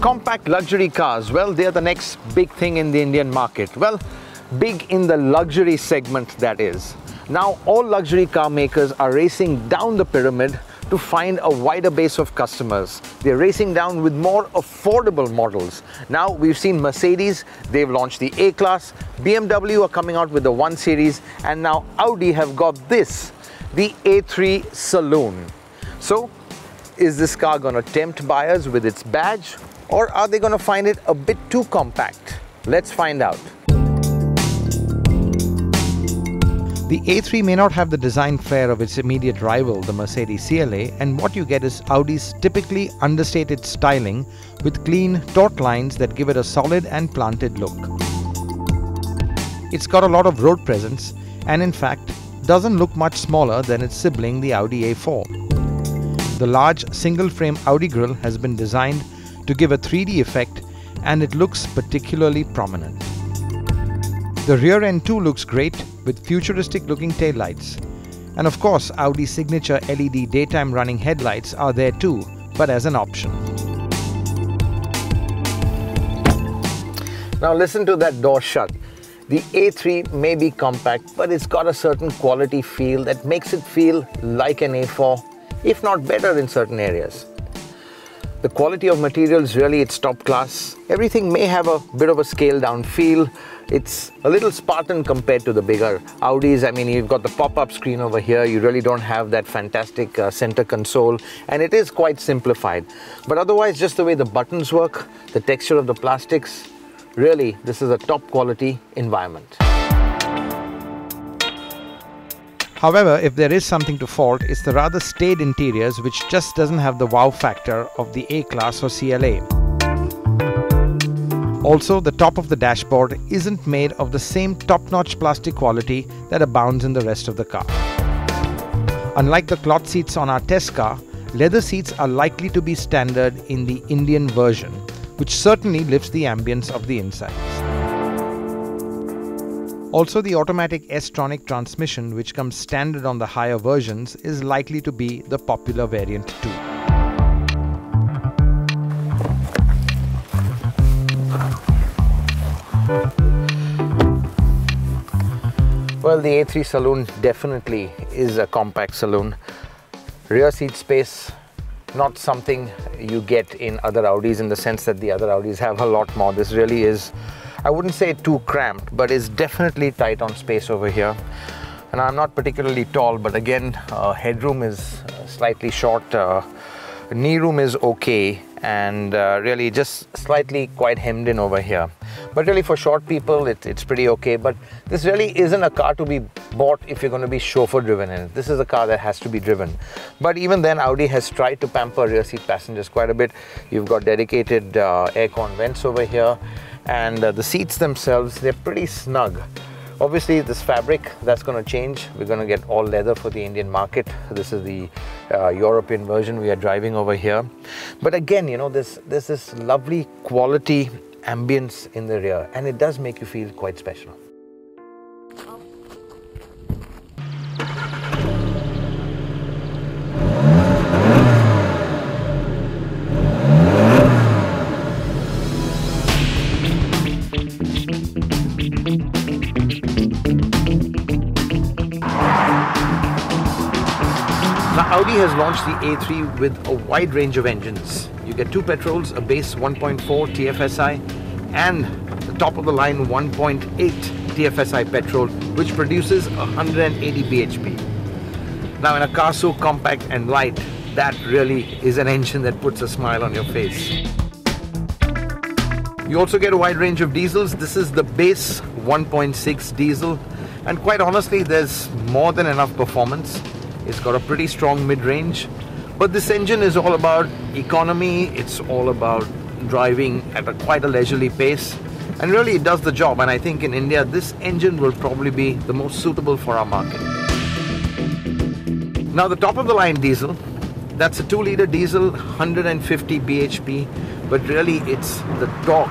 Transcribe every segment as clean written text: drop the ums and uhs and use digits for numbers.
Compact luxury cars, well, they're the next big thing in the Indian market. Well, big in the luxury segment, that is. Now, all luxury car makers are racing down the pyramid to find a wider base of customers. They're racing down with more affordable models. Now, we've seen Mercedes, they've launched the A-Class, BMW are coming out with the 1 Series, and now Audi have got this, the A3 Saloon. So, is this car going to tempt buyers with its badge, or are they going to find it a bit too compact? Let's find out. The A3 may not have the design flair of its immediate rival, the Mercedes CLA, and what you get is Audi's typically understated styling with clean, taut lines that give it a solid and planted look. It's got a lot of road presence and in fact doesn't look much smaller than its sibling, the Audi A4. The large single-frame Audi grille has been designed to give a 3D effect and it looks particularly prominent. The rear end too looks great with futuristic looking taillights. And of course, Audi's signature LED daytime running headlights are there too, but as an option. Now listen to that door shut. The A3 may be compact, but it's got a certain quality feel that makes it feel like an A4, if not better in certain areas. The quality of materials, really, it's top class. Everything may have a bit of a scaled down feel. It's a little Spartan compared to the bigger Audis. I mean, you've got the pop-up screen over here. You really don't have that fantastic center console, and it is quite simplified. But otherwise, just the way the buttons work, the texture of the plastics, really, this is a top quality environment. However, if there is something to fault, it's the rather staid interiors which just doesn't have the wow factor of the A-Class or CLA. Also, the top of the dashboard isn't made of the same top-notch plastic quality that abounds in the rest of the car. Unlike the cloth seats on our test car, leather seats are likely to be standard in the Indian version, which certainly lifts the ambience of the insides. Also, the automatic S-tronic transmission, which comes standard on the higher versions, is likely to be the popular variant too. Well, the A3 Saloon definitely is a compact saloon. Rear seat space, not something you get in other Audis in the sense that the other Audis have a lot more. This really is, I wouldn't say too cramped, but it's definitely tight on space over here. And I'm not particularly tall, but again, headroom is slightly short, knee room is okay, and really just slightly quite hemmed in over here. But really for short people, it's pretty okay. But this really isn't a car to be bought if you're going to be chauffeur driven in it. This is a car that has to be driven. But even then, Audi has tried to pamper rear seat passengers quite a bit. You've got dedicated aircon vents over here, and the seats themselves, they're pretty snug. Obviously, this fabric, that's going to change. We're going to get all leather for the Indian market. This is the European version we are driving over here. But again, you know, there's this lovely quality ambience in the rear, and it does make you feel quite special. Now, Audi has launched the A3 with a wide range of engines. You get 2 petrols, a base 1.4 TFSI, and the top of the line 1.8 TFSI petrol, which produces 180 bhp. Now, in a car so compact and light, that really is an engine that puts a smile on your face. You also get a wide range of diesels. This is the base 1.6 diesel, and quite honestly, there's more than enough performance. It's got a pretty strong mid-range, but this engine is all about economy. It's all about driving at quite a leisurely pace, and really it does the job. And I think in India, this engine will probably be the most suitable for our market. Now, the top of the line diesel, that's a 2-liter diesel, 150 bhp, but really it's the torque,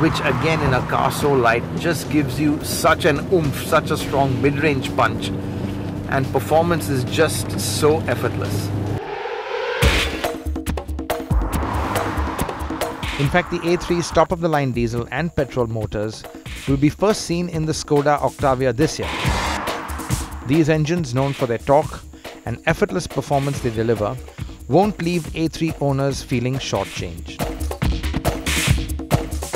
which again in a car so light just gives you such an oomph, such a strong mid-range punch, and performance is just so effortless. In fact, the A3's top-of-the-line diesel and petrol motors will be first seen in the Skoda Octavia this year. These engines, known for their torque and effortless performance they deliver, won't leave A3 owners feeling shortchanged.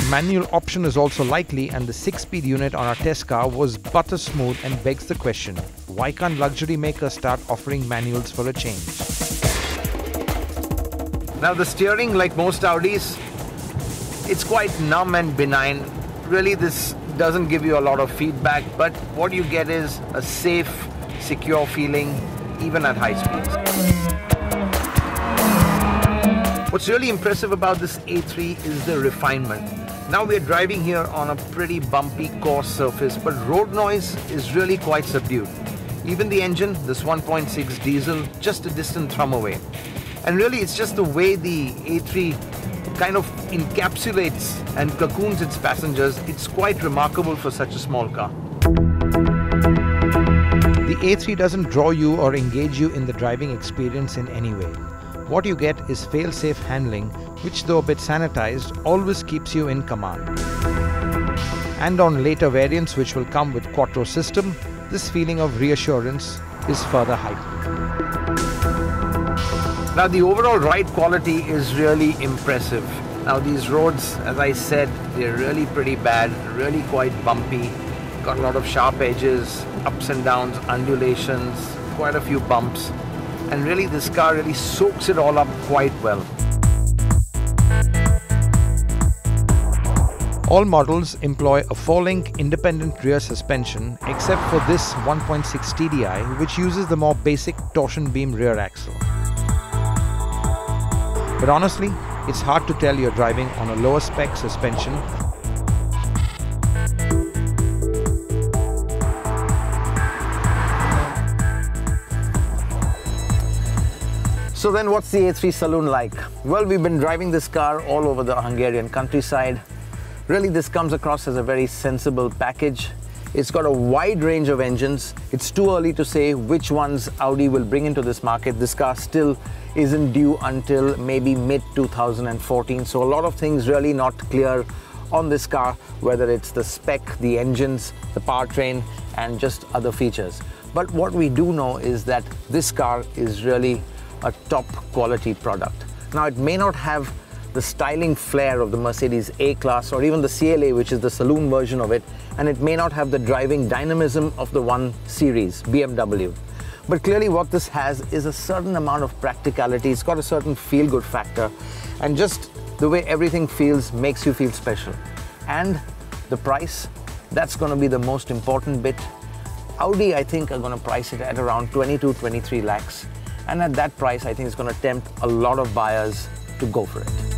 Manual option is also likely, and the 6-speed unit on our test car was butter smooth and begs the question, why can't luxury makers start offering manuals for a change? Now the steering, like most Audis, it's quite numb and benign. Really, this doesn't give you a lot of feedback, but what you get is a safe, secure feeling even at high speeds. What's really impressive about this A3 is the refinement. Now we're driving here on a pretty bumpy coarse surface, but road noise is really quite subdued. Even the engine, this 1.6 diesel, just a distant thrum away. And really it's just the way the A3 kind of encapsulates and cocoons its passengers. It's quite remarkable for such a small car. The A3 doesn't draw you or engage you in the driving experience in any way. What you get is fail-safe handling, which, though a bit sanitized, always keeps you in command. And on later variants which will come with Quattro system, this feeling of reassurance is further heightened. Now the overall ride quality is really impressive. Now these roads, as I said, they're really pretty bad, really quite bumpy, got a lot of sharp edges, ups and downs, undulations, quite a few bumps. And really this car really soaks it all up quite well. All models employ a 4-link independent rear suspension except for this 1.6 TDI, which uses the more basic torsion beam rear axle. But honestly, it's hard to tell you're driving on a lower spec suspension. So then what's the A3 Saloon like? Well, we've been driving this car all over the Hungarian countryside. Really, this comes across as a very sensible package. It's got a wide range of engines. It's too early to say which ones Audi will bring into this market. This car still isn't due until maybe mid-2014. So a lot of things really not clear on this car, whether it's the spec, the engines, the powertrain, and just other features. But what we do know is that this car is really a top quality product. Now it may not have the styling flair of the Mercedes A-Class or even the CLA, which is the saloon version of it, and it may not have the driving dynamism of the 1 Series BMW. But clearly what this has is a certain amount of practicality. It's got a certain feel-good factor, and just the way everything feels makes you feel special. And the price, that's going to be the most important bit. Audi, I think, are going to price it at around 22-23 lakhs. And at that price, I think it's going to tempt a lot of buyers to go for it.